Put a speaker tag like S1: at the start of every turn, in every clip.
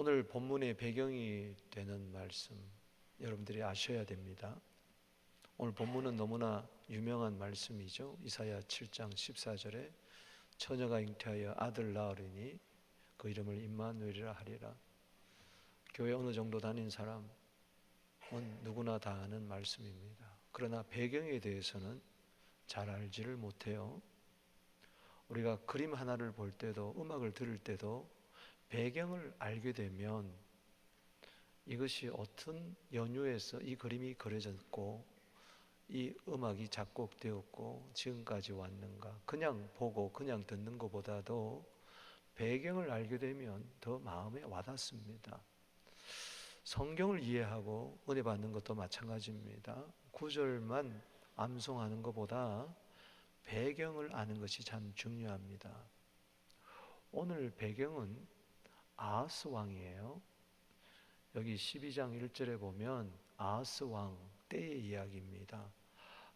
S1: 오늘 본문의 배경이 되는 말씀 여러분들이 아셔야 됩니다. 오늘 본문은 너무나 유명한 말씀이죠. 이사야 7장 14절에 처녀가 잉태하여 아들 낳으리니 그 이름을 임마누엘이라 하리라. 교회 어느 정도 다닌 사람은 누구나 다 아는 말씀입니다. 그러나 배경에 대해서는 잘 알지를 못해요. 우리가 그림 하나를 볼 때도 음악을 들을 때도 배경을 알게 되면 이것이 어떤 연유에서 이 그림이 그려졌고 이 음악이 작곡되었고 지금까지 왔는가, 그냥 보고 그냥 듣는 것보다도 배경을 알게 되면 더 마음에 와닿습니다. 성경을 이해하고 은혜 받는 것도 마찬가지입니다. 구절만 암송하는 것보다 배경을 아는 것이 참 중요합니다. 오늘 배경은 아하스 왕이에요. 여기 12장 1절에 보면 아하스 왕 때의 이야기입니다.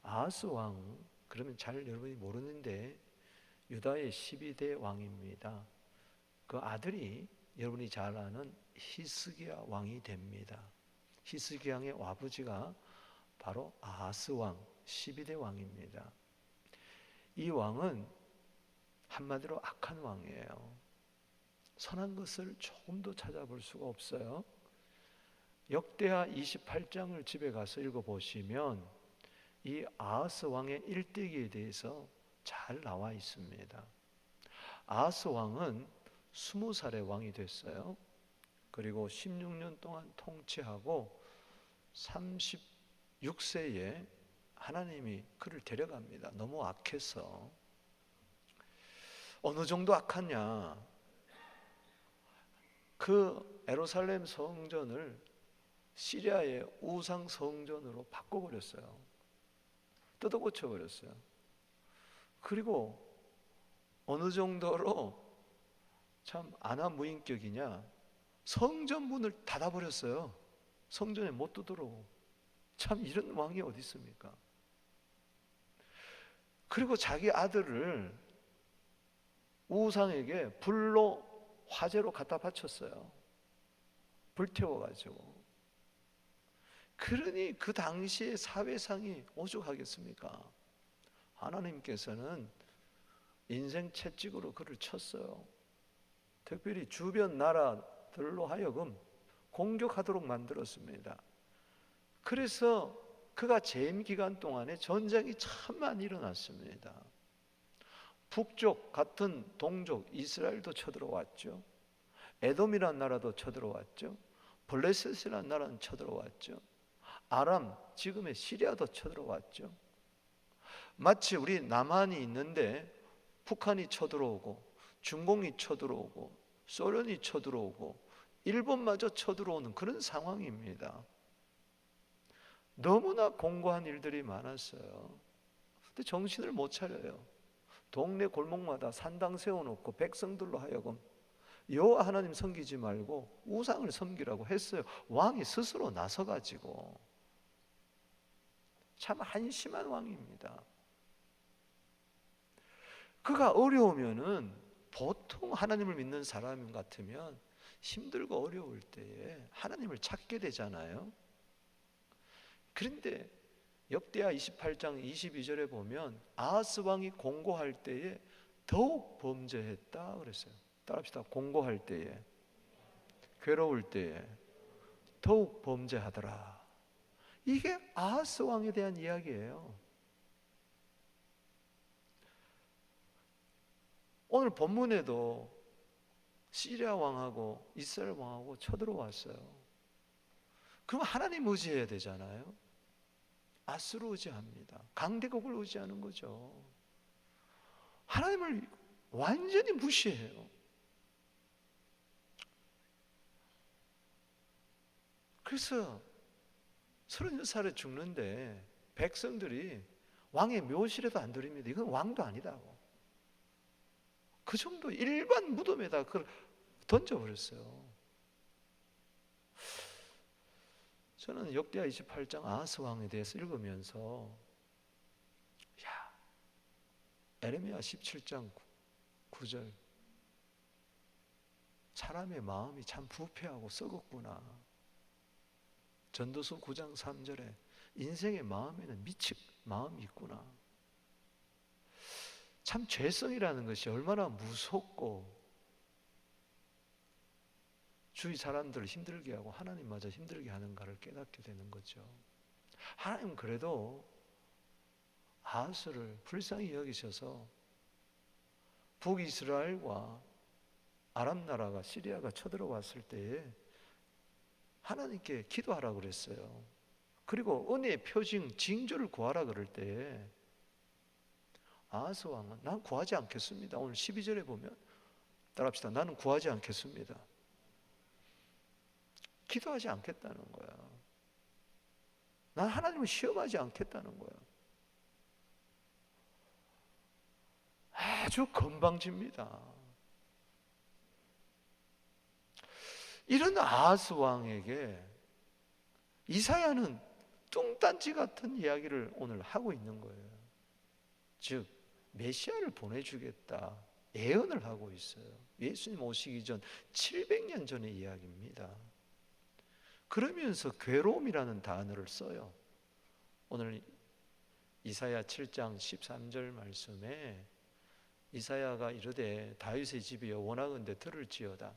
S1: 아하스 왕, 그러면 잘 여러분이 모르는데 유다의 12대 왕입니다. 그 아들이 여러분이 잘 아는 히스기야 왕이 됩니다. 히스기야 왕의 아버지가 바로 아하스 왕, 12대 왕입니다. 이 왕은 한마디로 악한 왕이에요. 선한 것을 조금도 찾아볼 수가 없어요. 역대하 28장을 집에 가서 읽어보시면 이 아하스 왕의 일대기에 대해서 잘 나와 있습니다. 아하스 왕은 20살의 왕이 됐어요. 그리고 16년 동안 통치하고 36세에 하나님이 그를 데려갑니다. 너무 악해서. 어느 정도 악하냐? 그 예루살렘 성전을 시리아의 우상 성전으로 바꿔버렸어요. 뜯어고쳐버렸어요. 그리고 어느 정도로 참 안하무인격이냐, 성전 문을 닫아버렸어요. 성전에 못 들어오고. 참 이런 왕이 어디 있습니까? 그리고 자기 아들을 우상에게 불로 화재로 갖다 바쳤어요. 불태워가지고. 그러니 그 당시의 사회상이 오죽하겠습니까? 하나님께서는 인생 채찍으로 그를 쳤어요. 특별히 주변 나라들로 하여금 공격하도록 만들었습니다. 그래서 그가 재임 기간 동안에 전쟁이 참 많이 일어났습니다. 북쪽 같은 동족 이스라엘도 쳐들어왔죠. 에돔이라는 나라도 쳐들어왔죠. 블레셋이라는 나라는 쳐들어왔죠. 아람, 지금의 시리아도 쳐들어왔죠. 마치 우리 남한이 있는데 북한이 쳐들어오고 중공이 쳐들어오고 소련이 쳐들어오고 일본마저 쳐들어오는 그런 상황입니다. 너무나 공고한 일들이 많았어요. 근데 정신을 못 차려요. 동네 골목마다 산당 세워놓고 백성들로 하여금 여호와 하나님 섬기지 말고 우상을 섬기라고 했어요. 왕이 스스로 나서가지고. 참 한심한 왕입니다. 그가 어려우면은 보통 하나님을 믿는 사람 같으면 힘들고 어려울 때에 하나님을 찾게 되잖아요. 그런데 역대하 28장 22절에 보면 아하스 왕이 공고할 때에 더욱 범죄했다 그랬어요. 따라합시다. 공고할 때에, 괴로울 때에 더욱 범죄하더라. 이게 아하스 왕에 대한 이야기예요. 오늘 본문에도 시리아 왕하고 이스라엘 왕하고 쳐들어왔어요. 그럼 하나님 의지해야 되잖아요. 아수르 의지합니다. 강대국을 의지하는 거죠. 하나님을 완전히 무시해요. 그래서 36살에 죽는데 백성들이 왕의 묘실에도 안 드립니다. 이건 왕도 아니다고. 그 정도 일반 무덤에다 그걸 던져버렸어요. 저는 역대하 28장 아하스 왕에 대해서 읽으면서 에레미야 17장 9절 사람의 마음이 참 부패하고 썩었구나. 전도서 9장 3절에 인생의 마음에는 미칠 마음이 있구나. 참 죄성이라는 것이 얼마나 무섭고 주위 사람들을 힘들게 하고 하나님마저 힘들게 하는가를 깨닫게 되는 거죠. 하나님은 그래도 아하스를 불쌍히 여기셔서 북이스라엘과 아람 나라가 시리아가 쳐들어왔을 때에 하나님께 기도하라 그랬어요. 그리고 은혜의 표징 징조를 구하라 그럴 때에 아하스 왕은 난 구하지 않겠습니다. 오늘 12절에 보면 따라합시다. 나는 구하지 않겠습니다. 기도하지 않겠다는 거야. 난 하나님을 시험하지 않겠다는 거야. 아주 건방집니다. 이런 아하스 왕에게 이사야는 뚱딴지 같은 이야기를 오늘 하고 있는 거예요. 즉 메시아를 보내주겠다 예언을 하고 있어요. 예수님 오시기 전 700년 전의 이야기입니다. 그러면서 괴로움이라는 단어를 써요. 오늘 이사야 7장 13절 말씀에 이사야가 이르되 다윗의 집이여 원하건대 들을지어다.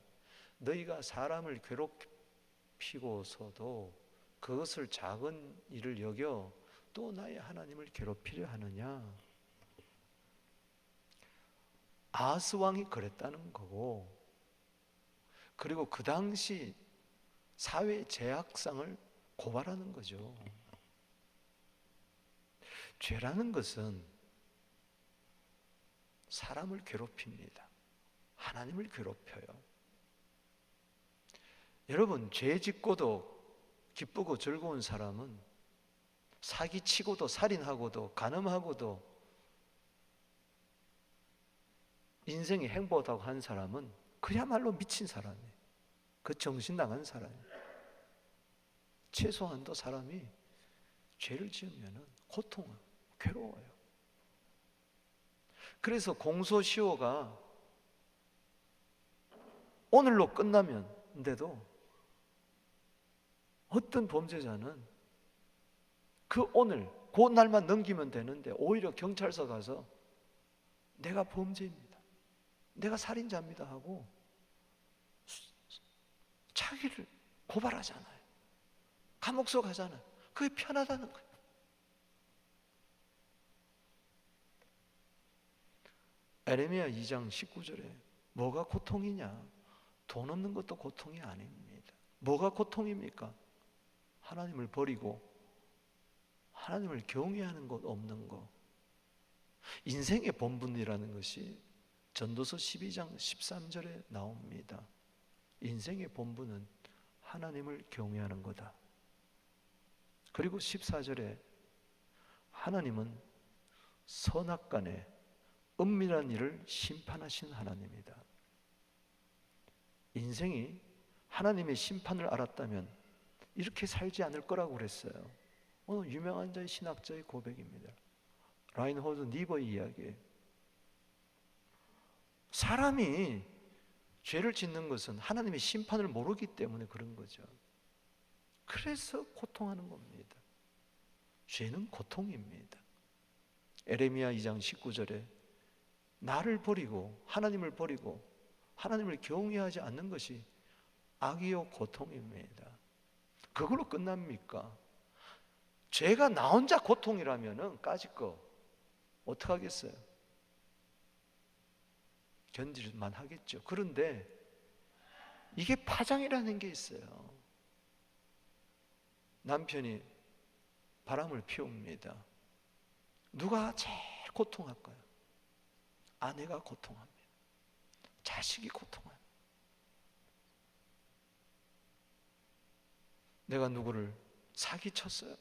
S1: 너희가 사람을 괴롭히고서도 그것을 작은 일을 여겨 또 나의 하나님을 괴롭히려 하느냐. 아하스 왕이 그랬다는 거고, 그리고 그 당시 사회 제약상을 고발하는 거죠. 죄라는 것은 사람을 괴롭힙니다. 하나님을 괴롭혀요. 여러분, 죄 짓고도 기쁘고 즐거운 사람은, 사기치고도 살인하고도 간음하고도 인생이 행복하다고 한 사람은 그야말로 미친 사람이에요. 그 정신 나간 사람이에요. 최소한도 사람이 죄를 지으면 고통을, 괴로워요. 그래서 공소시효가 오늘로 끝나면데도 어떤 범죄자는 그 오늘, 그 날만 넘기면 되는데 오히려 경찰서 가서 내가 범죄입니다, 내가 살인자입니다 하고 자기를 고발하잖아요. 감옥서 가잖아요. 그게 편하다는 거예요. 에레미야 2장 19절에 뭐가 고통이냐? 돈 없는 것도 고통이 아닙니다. 뭐가 고통입니까? 하나님을 버리고 하나님을 경외하는 것 없는 것. 인생의 본분이라는 것이 전도서 12장 13절에 나옵니다. 인생의 본분은 하나님을 경외하는 거다. 그리고 14절에 하나님은 선악간에 은밀한 일을 심판하신 하나님이다. 인생이 하나님의 심판을 알았다면 이렇게 살지 않을 거라고 그랬어요. 오늘 유명한 자의 신학자의 고백입니다. 라인홀드 니버의 이야기예요. 사람이 죄를 짓는 것은 하나님의 심판을 모르기 때문에 그런 거죠. 그래서 고통하는 겁니다. 죄는 고통입니다. 에레미야 2장 19절에 나를 버리고 하나님을 버리고 하나님을 경외하지 않는 것이 악이요 고통입니다. 그걸로 끝납니까? 죄가 나 혼자 고통이라면은 까짓 거 어떡하겠어요? 견딜만 하겠죠. 그런데 이게 파장이라는 게 있어요. 남편이 바람을 피웁니다. 누가 제일 고통할까요? 아내가 고통합니다. 자식이 고통합니다. 내가 누구를 사기쳤어요.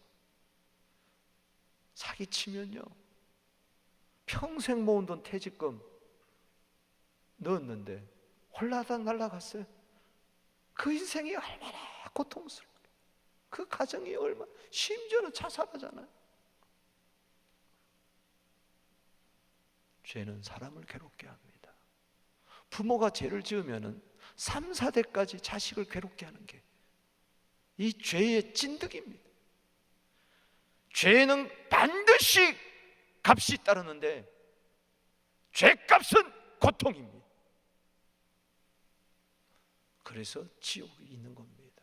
S1: 사기치면요, 평생 모은 돈 퇴직금 넣었는데 홀라당 날라갔어요. 그 인생이 얼마나 고통스러워요. 그 가정이 얼마나, 심지어는 자살하잖아요. 죄는 사람을 괴롭게 합니다. 부모가 죄를 지으면은 3, 4대까지 자식을 괴롭게 하는 게 이 죄의 찐득입니다. 죄는 반드시 값이 따르는데 죄값은 고통입니다. 그래서 지옥이 있는 겁니다.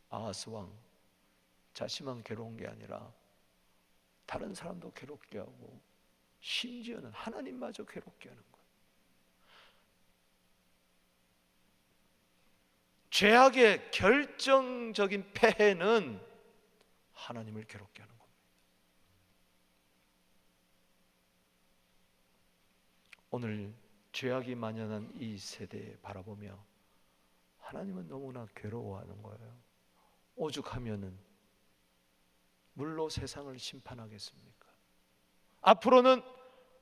S1: 아하스 왕 자신만 괴로운 게 아니라 다른 사람도 괴롭게 하고 심지어는 하나님마저 괴롭게 하는 거예요. 죄악의 결정적인 폐해는 하나님을 괴롭게 하는 겁니다. 오늘 죄악이 만연한 이 세대에 바라보며 하나님은 너무나 괴로워하는 거예요. 오죽하면은 물로 세상을 심판하겠습니까? 앞으로는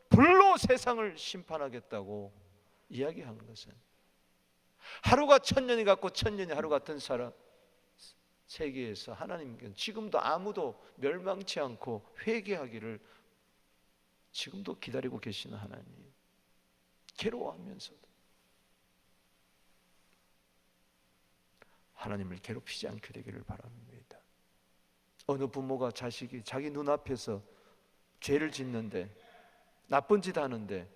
S1: 불로 세상을 심판하겠다고 이야기한 것은 하루가 천년이 같고 천년이 하루 같은 사람 세계에서 하나님께는 지금도 아무도 멸망치 않고 회개하기를 지금도 기다리고 계시는 하나님, 괴로워하면서도 하나님을 괴롭히지 않게 되기를 바랍니다. 어느 부모가 자식이 자기 눈앞에서 죄를 짓는데 나쁜 짓 하는데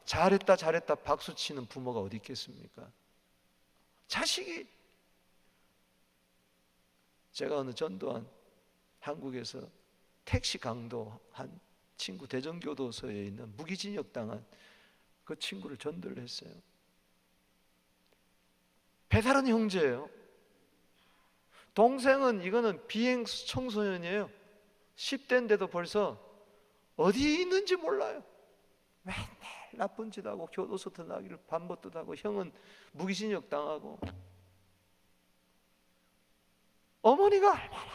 S1: 잘했다 잘했다 박수 치는 부모가 어디 있겠습니까? 자식이, 제가 어느 전두환 한국에서 택시 강도한 친구 대전교도소에 있는 무기징역 당한 그 친구를 전도를 했어요. 배다른 형제예요. 동생은 이거는 비행 청소년이에요. 10대인데도 벌써 어디 있는지 몰라요. 맨날 나쁜 짓 하고 교도소 들어가기를 밤벗듯 하고, 형은 무기징역 당하고, 어머니가 얼마나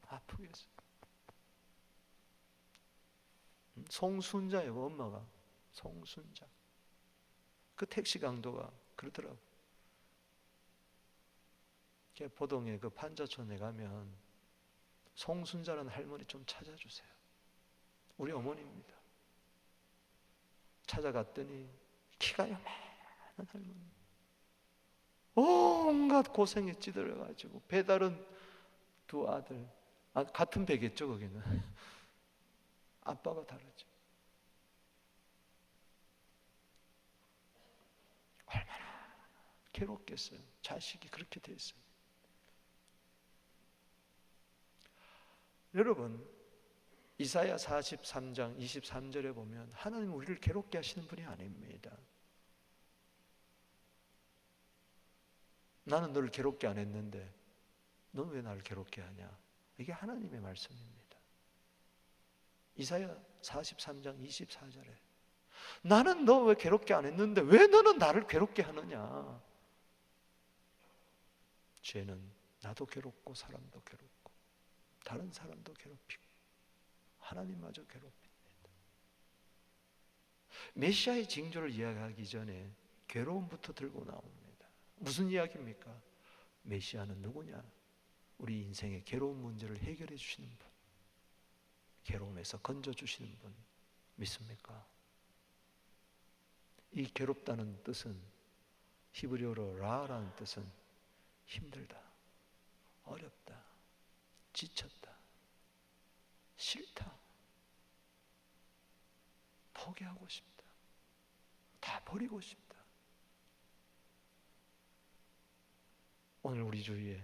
S1: 아프겠어요. 송순자예요. 엄마가 송순자. 그 택시 강도가 그러더라고. 포동에 그 판자촌에 가면 송순자라는 할머니 좀 찾아주세요. 우리 어머니입니다. 찾아갔더니 키가 요만한 할머니, 온갖 고생에 찌들어가지고 배다른 두 아들, 같은 배겠죠 거기는. 아빠가 다르죠. 얼마나 괴롭겠어요. 자식이 그렇게 돼 있어요. 여러분, 이사야 43장 23절에 보면 하나님은 우리를 괴롭게 하시는 분이 아닙니다. 나는 너를 괴롭게 안 했는데 넌 왜 나를 괴롭게 하냐? 이게 하나님의 말씀입니다. 이사야 43장 24절에 나는 너 왜 괴롭게 안 했는데 왜 너는 나를 괴롭게 하느냐? 죄는 나도 괴롭고 사람도 괴롭고 다른 사람도 괴롭히고 하나님마저 괴롭힙니다. 메시아의 징조를 이야기하기 전에 괴로움부터 들고 나옵니다. 무슨 이야기입니까? 메시아는 누구냐? 우리 인생의 괴로운 문제를 해결해 주시는 분, 괴로움에서 건져주시는 분 믿습니까? 이 괴롭다는 뜻은 히브리어로 라라는 뜻은 힘들다, 어렵다, 지쳤다, 싫다, 포기하고 싶다, 다 버리고 싶다. 오늘 우리 주위에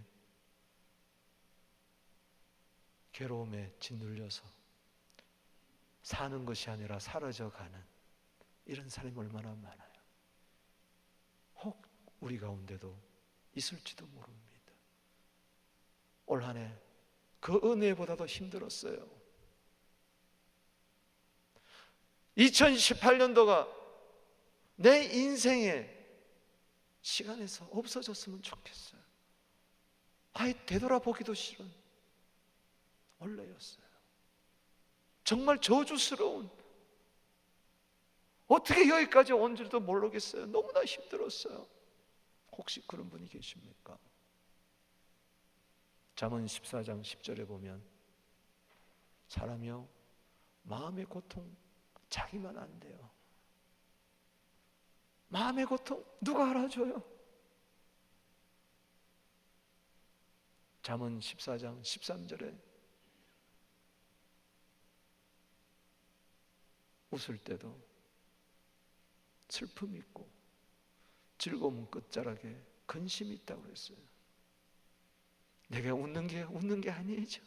S1: 괴로움에 짓눌려서 사는 것이 아니라 사라져가는 이런 사람이 얼마나 많아요. 혹 우리 가운데도 있을지도 모릅니다. 올 한 해 그 은혜보다도 힘들었어요. 2018년도가 내 인생의 시간에서 없어졌으면 좋겠어요. 아예 되돌아보기도 싫은 원래였어요. 정말 저주스러운, 어떻게 여기까지 온 줄도 모르겠어요. 너무나 힘들었어요. 혹시 그런 분이 계십니까? 잠언 14장 10절에 보면 사람이요, 마음의 고통 자기만 안 돼요. 마음의 고통 누가 알아줘요? 잠언 14장 13절에 웃을 때도 슬픔이 있고 즐거움은 끝자락에 근심이 있다고 그랬어요. 내가 웃는 게 아니죠.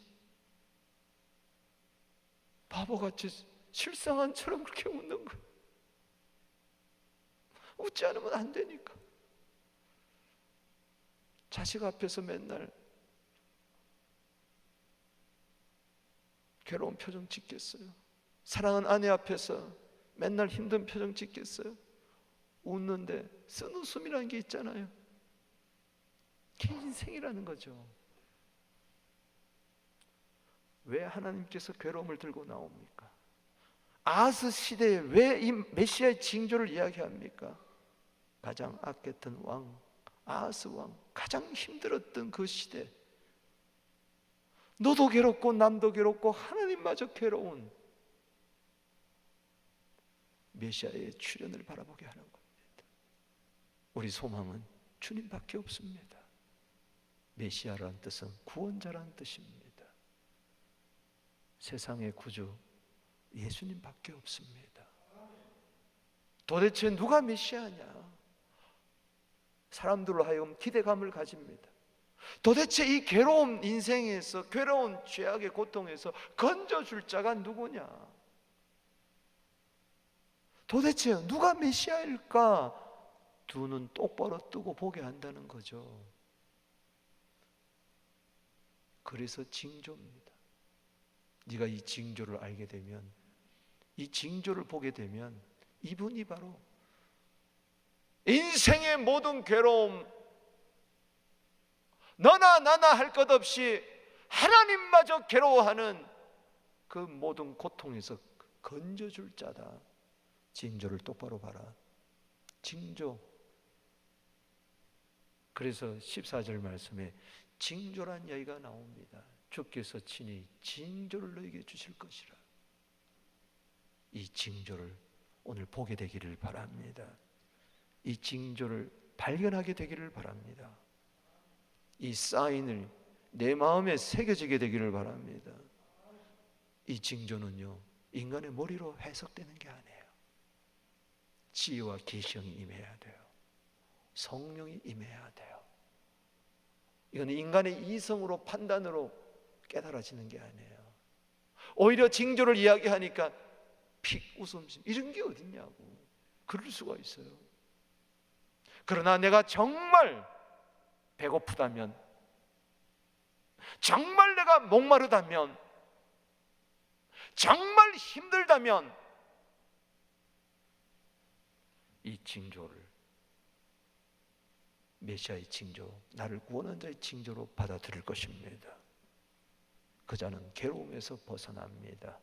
S1: 바보같이 실상한처럼 그렇게 웃는 거예요. 웃지 않으면 안 되니까. 자식 앞에서 맨날 괴로운 표정 짓겠어요? 사랑하는 아내 앞에서 맨날 힘든 표정 짓겠어요? 웃는데 쓴웃음이라는 게 있잖아요. 그게 인생이라는 거죠. 왜 하나님께서 괴로움을 들고 나옵니까? 아하스 시대에 왜 이 메시아의 징조를 이야기합니까? 가장 악했던 왕, 아하스 왕, 가장 힘들었던 그 시대, 너도 괴롭고 남도 괴롭고 하나님마저 괴로운 메시아의 출현을 바라보게 하는 겁니다. 우리 소망은 주님밖에 없습니다. 메시아라는 뜻은 구원자라는 뜻입니다. 세상의 구주 예수님밖에 없습니다. 도대체 누가 메시아냐? 사람들로 하여금 기대감을 가집니다. 도대체 이 괴로운 인생에서, 괴로운 죄악의 고통에서 건져줄 자가 누구냐? 도대체 누가 메시아일까? 두 눈 똑바로 뜨고 보게 한다는 거죠. 그래서 징조입니다. 네가 이 징조를 알게 되면, 이 징조를 보게 되면 이분이 바로 인생의 모든 괴로움, 너나 나나 할 것 없이 하나님마저 괴로워하는 그 모든 고통에서 건져줄 자다. 징조를 똑바로 봐라. 징조. 그래서 14절 말씀에 징조란 이야기가 나옵니다. 주께서 친히 징조를 너에게 주실 것이라. 이 징조를 오늘 보게 되기를 바랍니다. 이 징조를 발견하게 되기를 바랍니다. 이 사인을 내 마음에 새겨지게 되기를 바랍니다. 이 징조는요, 인간의 머리로 해석되는 게 아니에요. 지혜와 계시형이 임해야 돼요. 성령이 임해야 돼요. 이건 인간의 이성으로, 판단으로 깨달아지는 게 아니에요. 오히려 징조를 이야기하니까 픽 웃음심 이런 게 어딨냐고 그럴 수가 있어요. 그러나 내가 정말 배고프다면, 정말 내가 목마르다면, 정말 힘들다면 이 징조를, 메시아의 징조, 나를 구원한 자의 징조로 받아들일 것입니다. 그 자는 괴로움에서 벗어납니다.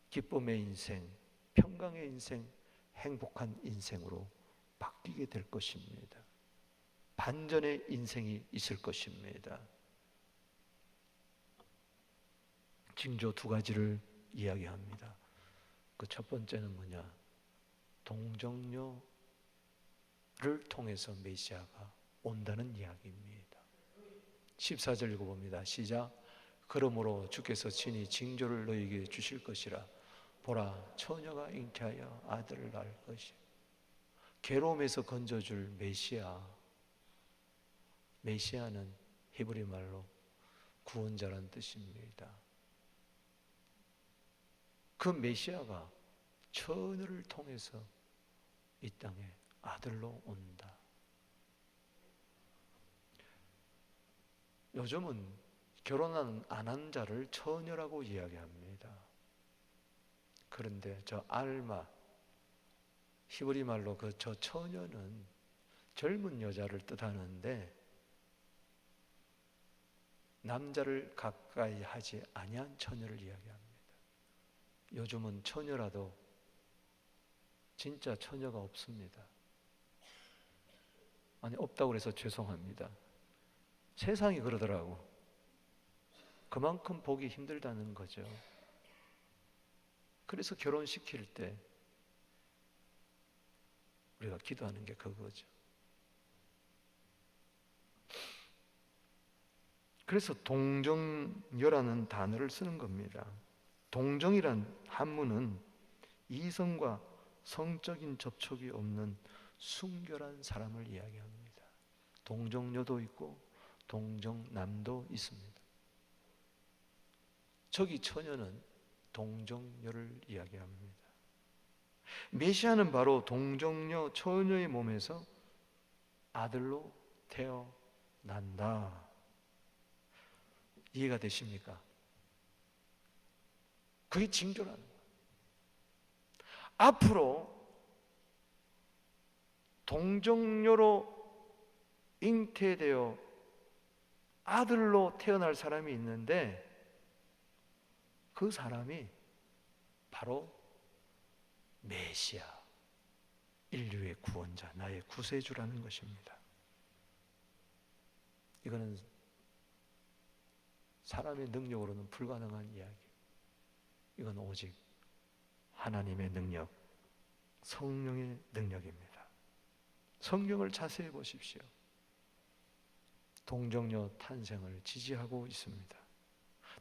S1: 기쁨의 인생, 평강의 인생, 행복한 인생으로 바뀌게 될 것입니다. 반전의 인생이 있을 것입니다. 징조 두 가지를 이야기합니다. 그 첫 번째는 뭐냐? 동정녀를 통해서 메시아가 온다는 이야기입니다. 14절 읽어봅니다. 시작. 그러므로 주께서 친히 징조를 너희에게 주실 것이라. 보라, 처녀가 잉태하여 아들을 낳을 것이요. 괴로움에서 건져줄 메시아. 메시아는 히브리 말로 구원자란 뜻입니다. 그 메시아가 처녀를 통해서 이 땅에 아들로 온다. 요즘은 결혼 안 한 자를 처녀라고 이야기합니다. 그런데 저 알마, 히브리 말로 저 처녀는 젊은 여자를 뜻하는데 남자를 가까이 하지 아니한 처녀를 이야기합니다. 요즘은 처녀라도 진짜 처녀가 없습니다. 아니, 없다고 해서 죄송합니다. 세상이 그러더라고. 그만큼 보기 힘들다는 거죠. 그래서 결혼시킬 때 우리가 기도하는 게 그거죠. 그래서 동정녀라는 단어를 쓰는 겁니다. 동정이란 한문은 이성과 성적인 접촉이 없는 순결한 사람을 이야기합니다. 동정녀도 있고 동정남도 있습니다. 저기 처녀는 동정녀를 이야기합니다. 메시아는 바로 동정녀 처녀의 몸에서 아들로 태어난다. 이해가 되십니까? 그게 징조라는 거예요. 앞으로 동정녀로 잉태되어 아들로 태어날 사람이 있는데 그 사람이 바로 메시아, 인류의 구원자, 나의 구세주라는 것입니다. 이거는 사람의 능력으로는 불가능한 이야기. 이건 오직 하나님의 능력, 성령의 능력입니다. 성경을 자세히 보십시오. 동정녀 탄생을 지지하고 있습니다.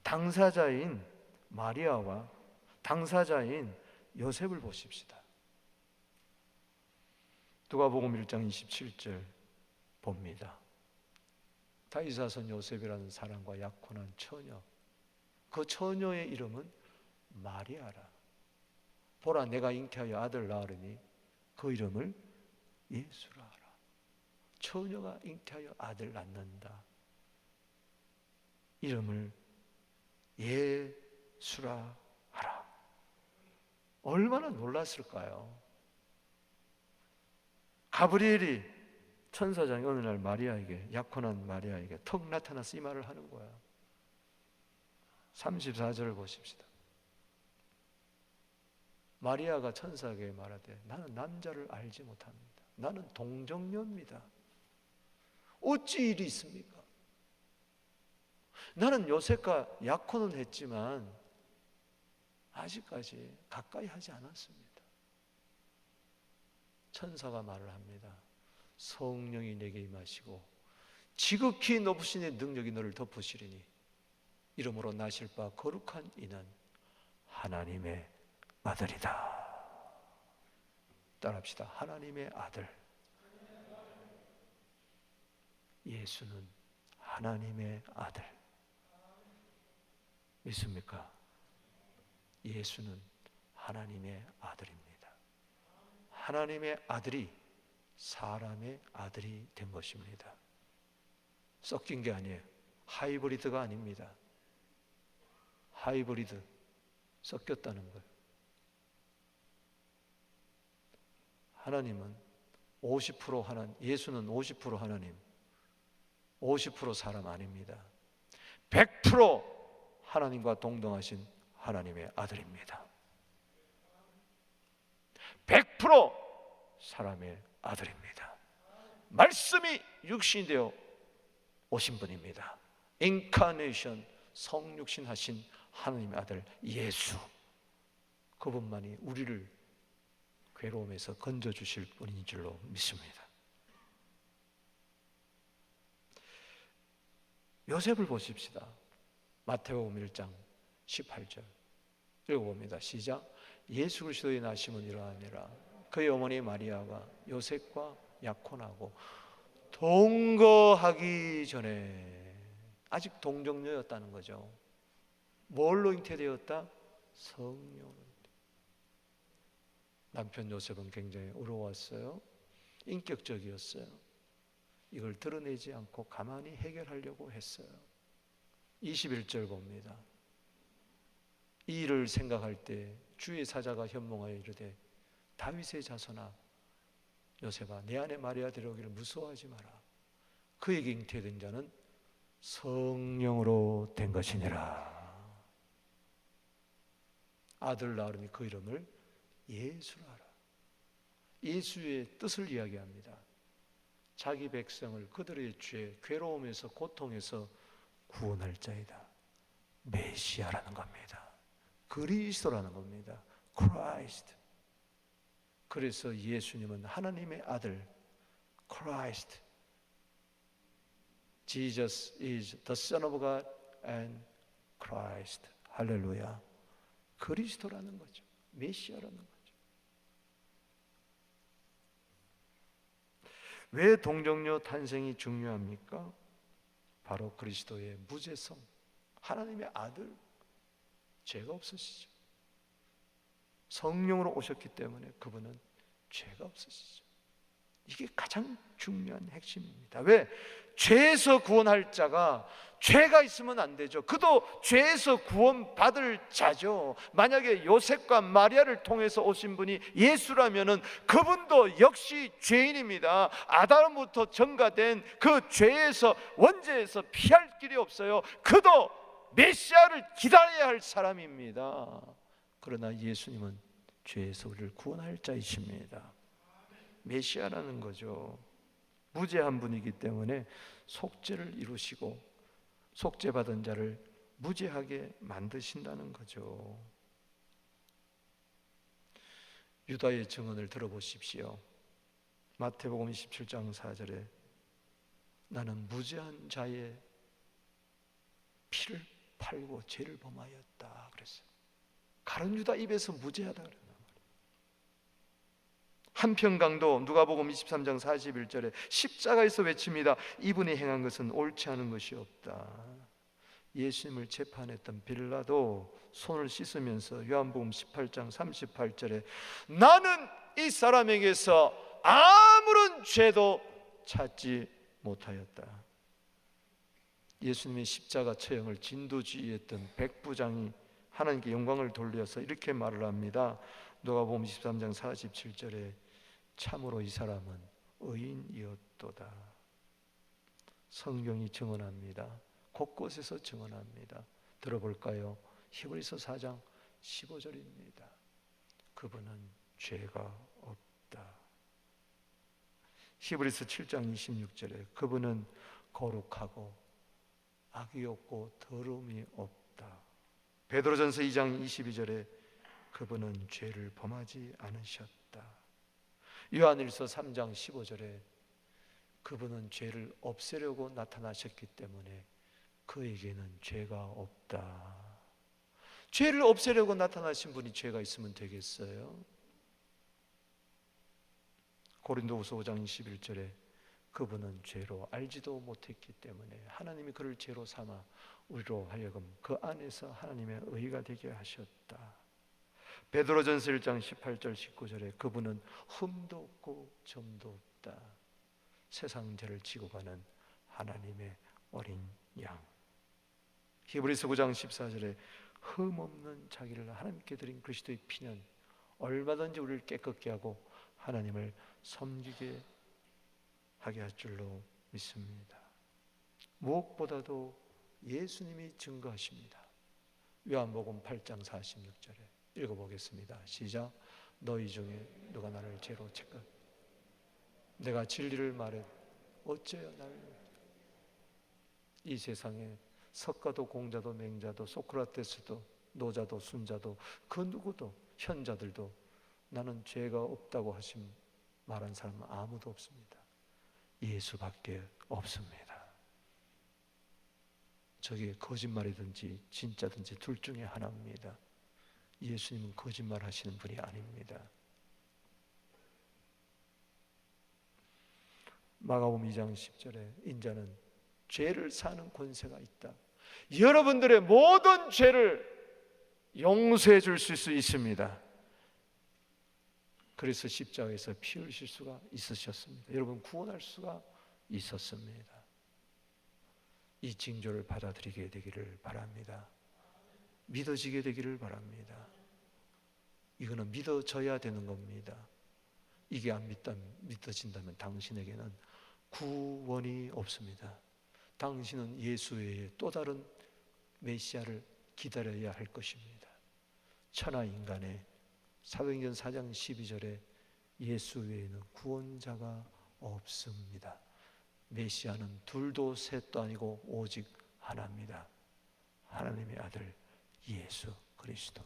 S1: 당사자인 마리아와 당사자인 요셉을 보십시다. 누가복음 1장 27절 봅니다. 다윗사손 요셉이라는 사람과 약혼한 처녀, 그 처녀의 이름은 마리아라. 보라, 내가 잉태하여 아들 낳으리니 그 이름을 예수라 하라. 처녀가 잉태하여 아들 낳는다. 이름을 예수라 하라. 얼마나 놀랐을까요? 가브리엘이 천사장이 어느 날 마리아에게, 약혼한 마리아에게 턱 나타나서 이 말을 하는 거야. 34절을 보십시다. 마리아가 천사에게 말하되 나는 남자를 알지 못합니다. 나는 동정녀입니다. 어찌 일이 있습니까? 나는 요셉과 약혼은 했지만 아직까지 가까이 하지 않았습니다. 천사가 말을 합니다. 성령이 내게 임하시고 지극히 높으신 의 능력이 너를 덮으시리니 이름으로 나실 바 거룩한 이는 하나님의 아들이다. 따라합시다. 하나님의 아들. 예수는 하나님의 아들. 믿습니까? 예수는 하나님의 아들입니다. 하나님의 아들이 사람의 아들이 된 것입니다. 섞인 게 아니에요. 하이브리드가 아닙니다. 하이브리드, 섞였다는 거예요. 하나님은 50% 하나님, 예수는 50% 하나님, 50% 사람 아닙니다. 100% 하나님과 동등하신 하나님의 아들입니다. 100% 사람의 아들입니다. 말씀이 육신이 되어 오신 분입니다. 인카네이션, 성육신하신 하나님의 아들 예수, 그분만이 우리를 괴로움에서 건져주실 분인 줄로 믿습니다. 요셉을 보십시다. 마태복음 1장 18절 읽어봅니다. 시작. 예수 그리스도의 나심은 이러하니라. 그의 어머니 마리아가 요셉과 약혼하고 동거하기 전에, 아직 동정녀였다는 거죠. 뭘로 잉태되었다? 성령으로. 남편 요셉은 굉장히 어려웠어요. 인격적이었어요. 이걸 드러내지 않고 가만히 해결하려고 했어요. 21절 봅니다. 이 일을 생각할 때 주의 사자가 현몽하여 이르되 다윗의 자손아 요셉아 내 안에 마리아 데려오기를 무서워하지 마라. 그에게 잉태된 자는 성령으로 된 것이니라. 아들 낳으니 그 이름을 예수라 하라. 예수의 뜻을 이야기합니다. 자기 백성을 그들의 죄, 괴로움에서, 고통에서 구원할 자이다. 메시아라는 겁니다. 그리스도라는 겁니다. Christ. 그래서 예수님은 하나님의 아들 Christ. Jesus is the Son of God and Christ. 할렐루야. 그리스도라는 거죠. 메시아라는 거죠. 왜 동정녀 탄생이 중요합니까? 바로 그리스도의 무죄성, 하나님의 아들, 죄가 없으시죠. 성령으로 오셨기 때문에 그분은 죄가 없으시죠. 이게 가장 중요한 핵심입니다. 왜? 죄에서 구원할 자가 죄가 있으면 안 되죠. 그도 죄에서 구원받을 자죠. 만약에 요셉과 마리아를 통해서 오신 분이 예수라면은 그분도 역시 죄인입니다. 아담부터 전가된 그 죄에서, 원죄에서 피할 길이 없어요. 그도 메시아를 기다려야 할 사람입니다. 그러나 예수님은 죄에서 우리를 구원할 자이십니다. 메시아라는 거죠. 무죄한 분이기 때문에 속죄를 이루시고 속죄받은 자를 무죄하게 만드신다는 거죠. 유다의 증언을 들어보십시오. 마태복음 27장 4절에 나는 무죄한 자의 피를 팔고 죄를 범하였다 그랬어요. 가룟 유다 입에서 무죄하다 그랬나. 한평강도 누가복음 23장 41절에 십자가에서 외칩니다. 이분이 행한 것은 옳지 않은 것이 없다. 예수님을 재판했던 빌라도 손을 씻으면서 요한복음 18장 38절에 나는 이 사람에게서 아무런 죄도 찾지 못하였다. 예수님의 십자가 처형을 진두지휘했던 백부장이 하나님께 영광을 돌려서 이렇게 말을 합니다. 누가복음 23장 47절에 참으로 이 사람은 의인이었도다. 성경이 증언합니다. 곳곳에서 증언합니다. 들어볼까요? 히브리서 4장 15절입니다. 그분은 죄가 없다. 히브리서 7장 26절에 그분은 거룩하고 악이 없고 더러움이 없다. 베드로전서 2장 22절에 그분은 죄를 범하지 않으셨다. 요한일서 3장 15절에 그분은 죄를 없애려고 나타나셨기 때문에 그에게는 죄가 없다. 죄를 없애려고 나타나신 분이 죄가 있으면 되겠어요? 고린도후서 5장 21절에 그분은 죄로 알지도 못했기 때문에 하나님이 그를 죄로 삼아 우리로 하여금 그 안에서 하나님의 의가 되게 하셨다. 베드로전서 1장 18절 19절에 그분은 흠도 없고 점도 없다. 세상 죄를 지고 가는 하나님의 어린 양. 히브리서 9장 14절에 흠 없는 자기를 하나님께 드린 그리스도의 피는 얼마든지 우리를 깨끗게 하고 하나님을 섬기게 하게 할 줄로 믿습니다. 무엇보다도 예수님이 증거하십니다. 요한복음 8장 46절에 읽어보겠습니다. 시작. 너희 중에 누가 나를 죄로 책각 내가 진리를 말해 어째요 나를. 이 세상에 석가도 공자도 맹자도 소크라테스도 노자도 순자도 그 누구도 현자들도 나는 죄가 없다고 하신 말한 사람은 아무도 없습니다. 예수밖에 없습니다. 저게 거짓말이든지 진짜든지 둘 중에 하나입니다. 예수님은 거짓말 하시는 분이 아닙니다. 마가복음 2장 10절에 인자는 죄를 사는 권세가 있다. 여러분들의 모든 죄를 용서해 줄 수 있습니다. 그래서 십자가에서 피 흘리실 수가 있으셨습니다. 여러분 구원할 수가 있었습니다. 이 징조를 받아들이게 되기를 바랍니다. 믿어지게 되기를 바랍니다. 이거는 믿어져야 되는 겁니다. 이게 안 믿어진다면 당신에게는 구원이 없습니다. 당신은 예수 외에 또 다른 메시아를 기다려야 할 것입니다. 천하 인간의 사도행전 4장 12절에 예수 외에는 구원자가 없습니다. 메시아는 둘도 셋도 아니고 오직 하나입니다. 하나님의 아들 예수 그리스도.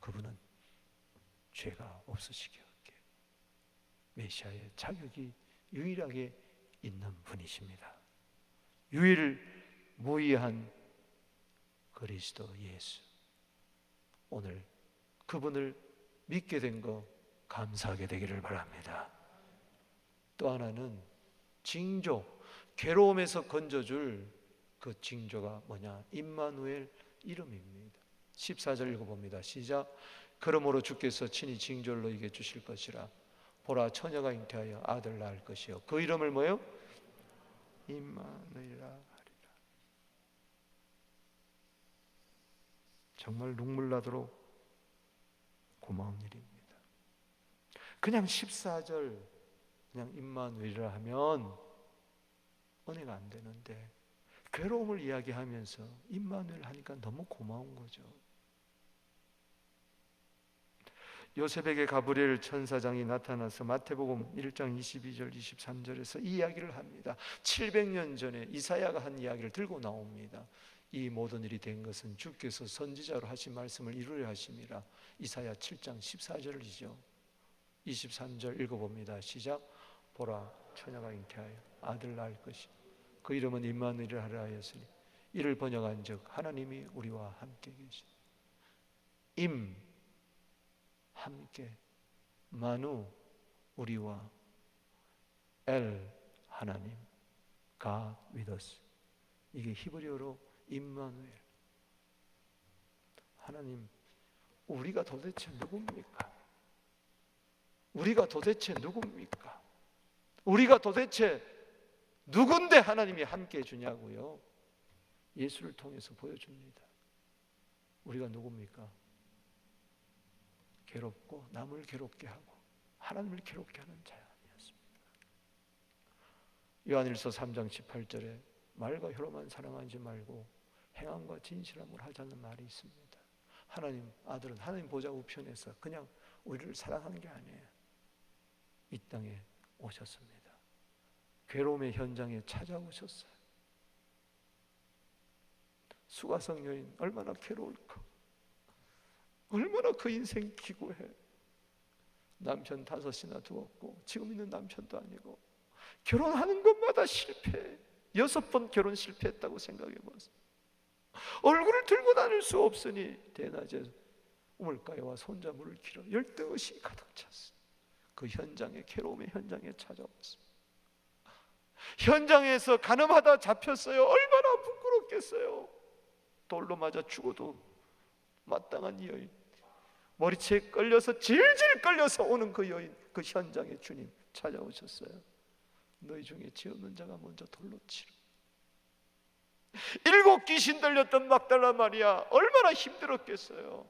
S1: 그분은 죄가 없으시게 하게. 메시아의 자격이 유일하게 있는 분이십니다. 유일무이한 그리스도 예수. 오늘 그분을 믿게 된 거 감사하게 되기를 바랍니다. 또 하나는 징조, 괴로움에서 건져줄 그 징조가 뭐냐? 임마누엘 이름입니다. 14절 읽어봅니다. 시작. 그러므로 주께서 친히 징조를 너에게 주실 것이라. 보라, 처녀가 잉태하여 아들 낳을 것이요 그 이름을 뭐요? 임마누엘이라 하리라. 정말 눈물 나도록 고마운 일입니다. 그냥 14절 그냥 임마누엘이라 하면 은혜가 안 되는데, 괴로움을 이야기하면서 임마누엘 하니까 너무 고마운 거죠. 요셉에게 가브리엘 천사장이 나타나서 마태복음 1장 22절 23절에서 이 이야기를 합니다. 700년 전에 이사야가 한 이야기를 들고 나옵니다. 이 모든 일이 된 것은 주께서 선지자로 하신 말씀을 이루려 하심이라. 이사야 7장 14절이죠. 23절 읽어봅니다. 시작. 보라, 처녀가 잉태하여 아들 낳을 것이 그 이름은 임마누엘이라 하였으니 이를 번역한즉 하나님이 우리와 함께 계신. 임 함께, 마누 우리와, 엘 하나님, 가 with us. 이게 히브리어로 임마누엘. 하나님, 우리가 도대체 누굽니까? 우리가 도대체 누굽니까? 우리가 도대체 누군데 하나님이 함께 해주냐고요? 예수를 통해서 보여줍니다. 우리가 누굽니까? 괴롭고 남을 괴롭게 하고 하나님을 괴롭게 하는 자였습니다. 요한일서 3장 18절에 말과 혀로만 사랑하지 말고 행함과 진실함으로 하자는 말이 있습니다. 하나님 아들은 하나님 보좌 우편에서 그냥 우리를 사랑한 게 아니에요. 이 땅에 오셨습니다. 괴로움의 현장에 찾아오셨어요. 수가성 여인 얼마나 괴로울까? 얼마나 그 인생 기구해. 남편 5이나 두었고 지금 있는 남편도 아니고 결혼하는 것마다 실패. 6번 결혼 실패했다고 생각해봤어. 얼굴을 들고 다닐 수 없으니 대낮에 우물가에와 손자물을 길어 열등의식이 가득 찼어. 그 현장에, 괴로움의 현장에 찾아왔어. 현장에서 가늠하다 잡혔어요. 얼마나 부끄럽겠어요. 돌로 맞아 죽어도 마땅한 이 여인, 머리채에 끌려서 질질 끌려서 오는 그 여인, 그 현장에 주님 찾아오셨어요. 너희 중에 죄 없는 자가 먼저 돌로 치라. 7 귀신 들렸던 막달라 마리아 얼마나 힘들었겠어요.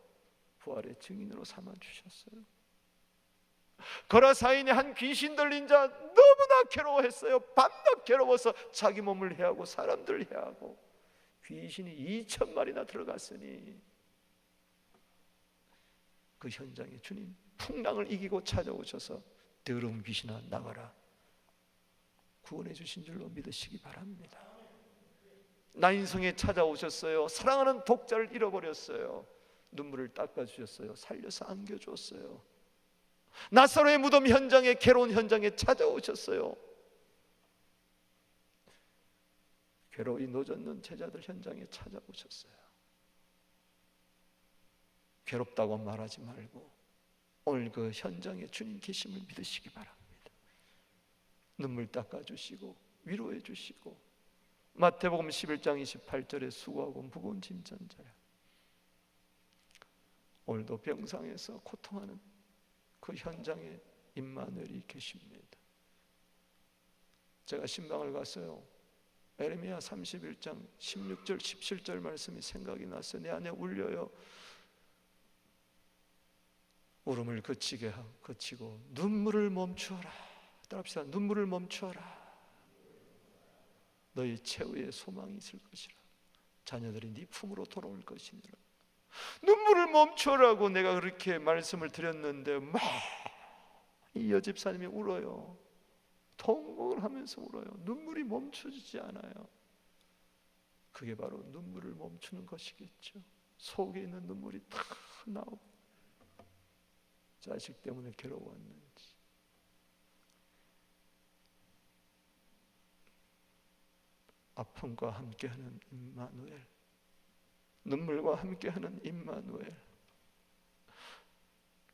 S1: 부활의 증인으로 삼아주셨어요. 거라사인의 한 귀신 들린 자 너무나 괴로워했어요. 밤낮 괴로워서 자기 몸을 해하고 사람들을 해하고 귀신이 2,000마리나 들어갔으니 그 현장에 주님 풍랑을 이기고 찾아오셔서 더러운 귀신아 나가라 구원해 주신 줄로 믿으시기 바랍니다. 나인성에 찾아오셨어요. 사랑하는 독자를 잃어버렸어요. 눈물을 닦아주셨어요. 살려서 안겨주었어요. 나사로의 무덤 현장에, 괴로운 현장에 찾아오셨어요. 괴로이 노젓는 제자들 현장에 찾아오셨어요. 괴롭다고 말하지 말고 오늘 그 현장에 주님 계심을 믿으시기 바랍니다. 눈물 닦아주시고 위로해 주시고 마태복음 11장 28절에 수고하고 무거운 짐 진 자야, 오늘도 병상에서 고통하는 그 현장에 임마누엘이 계십니다. 제가 신방을 갔어요. 에레미야 31장 16절 17절 말씀이 생각이 났어요. 내 안에 울려요. 울음을 그치고 눈물을 멈추어라. 따라합시다. 눈물을 멈추어라. 너희 최후의 소망이 있을 것이라. 자녀들이 네 품으로 돌아올 것이니라. 눈물을 멈추라고 내가 그렇게 말씀을 드렸는데 막 이 여집사님이 울어요. 통곡을 하면서 울어요. 눈물이 멈춰지지 않아요. 그게 바로 눈물을 멈추는 것이겠죠. 속에 있는 눈물이 다 나오고. 자식 때문에 괴로웠는지. 아픔과 함께하는 임마누엘, 눈물과 함께하는 임마누엘,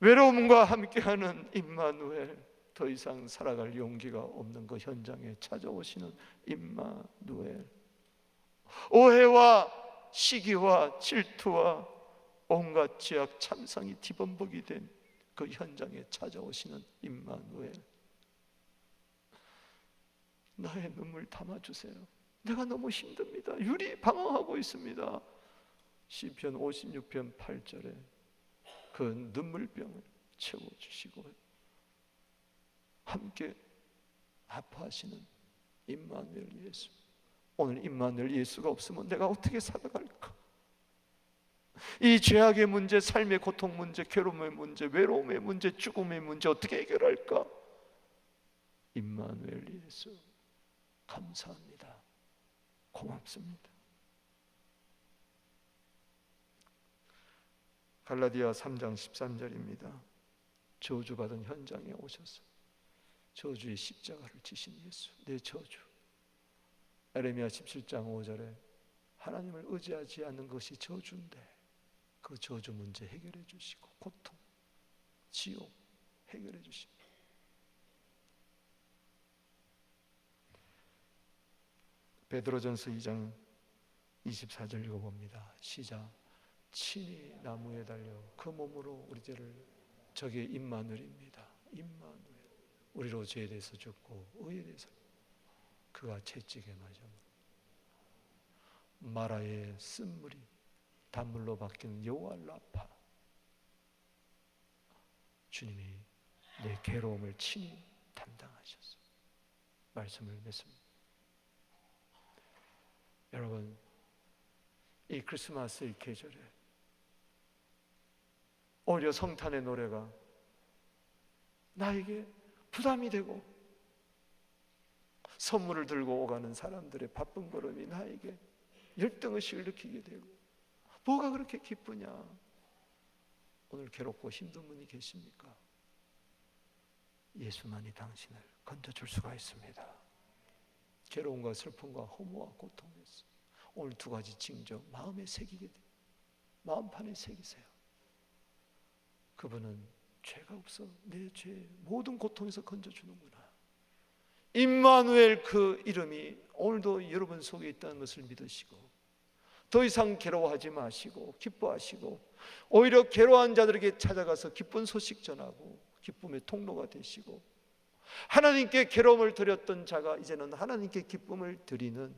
S1: 외로움과 함께하는 임마누엘, 더 이상 살아갈 용기가 없는 그 현장에 찾아오시는 임마누엘, 오해와 시기와 질투와 온갖 죄악 참상이 뒤범벅이 된 그 현장에 찾아오시는 임마누엘, 나의 눈물 담아주세요. 내가 너무 힘듭니다. 유리 방황하고 있습니다. 시편 56편 8절에 그 눈물병을 채워주시고 함께 아파하시는 임마누엘 예수. 오늘 임마누엘 예수가 없으면 내가 어떻게 살아갈까? 이 죄악의 문제, 삶의 고통 문제, 괴로움의 문제, 외로움의 문제, 죽음의 문제 어떻게 해결할까? 임마누엘 예수, 감사합니다. 고맙습니다. 갈라디아 3장 13절입니다. 저주받은 현장에 오셔서 저주의 십자가를 지신 예수, 내 저주. 에레미야 17장 5절에 하나님을 의지하지 않는 것이 저주인데 그 저주 문제 해결해 주시고 고통, 지옥 해결해 주십니다. 베드로전서 2장 24절 읽어봅니다. 시작. 친히 나무에 달려 그 몸으로 우리 죄를, 저게 임마누엘입니다. 임마누엘, 우리로 죄에 대해서 죽고 의에 대해서 그가 채찍에 맞아 마라의 쓴물이 단물로 바뀌는 여호와라파, 주님이 내 괴로움을 친히 담당하셨어. 말씀을 맺습니다. 여러분, 이 크리스마스의 계절에 오히려 성탄의 노래가 나에게 부담이 되고 선물을 들고 오가는 사람들의 바쁜 걸음이 나에게 열등의식을 느끼게 되고, 뭐가 그렇게 기쁘냐? 오늘 괴롭고 힘든 분이 계십니까? 예수만이 당신을 건져줄 수가 있습니다. 괴로움과 슬픔과 허무와 고통에서 오늘 두 가지 징조 마음에 새기게 돼요. 마음판에 새기세요. 그분은 죄가 없어 내 죄 모든 고통에서 건져주는구나. 임마누엘, 그 이름이 오늘도 여러분 속에 있다는 것을 믿으시고 더 이상 괴로워하지 마시고 기뻐하시고, 오히려 괴로워한 자들에게 찾아가서 기쁜 소식 전하고 기쁨의 통로가 되시고, 하나님께 괴로움을 드렸던 자가 이제는 하나님께 기쁨을 드리는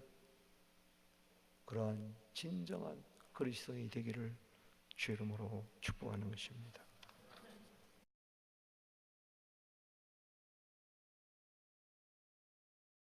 S1: 그러한 진정한 그리스도인이 되기를 주의 이름으로 축복하는 것입니다.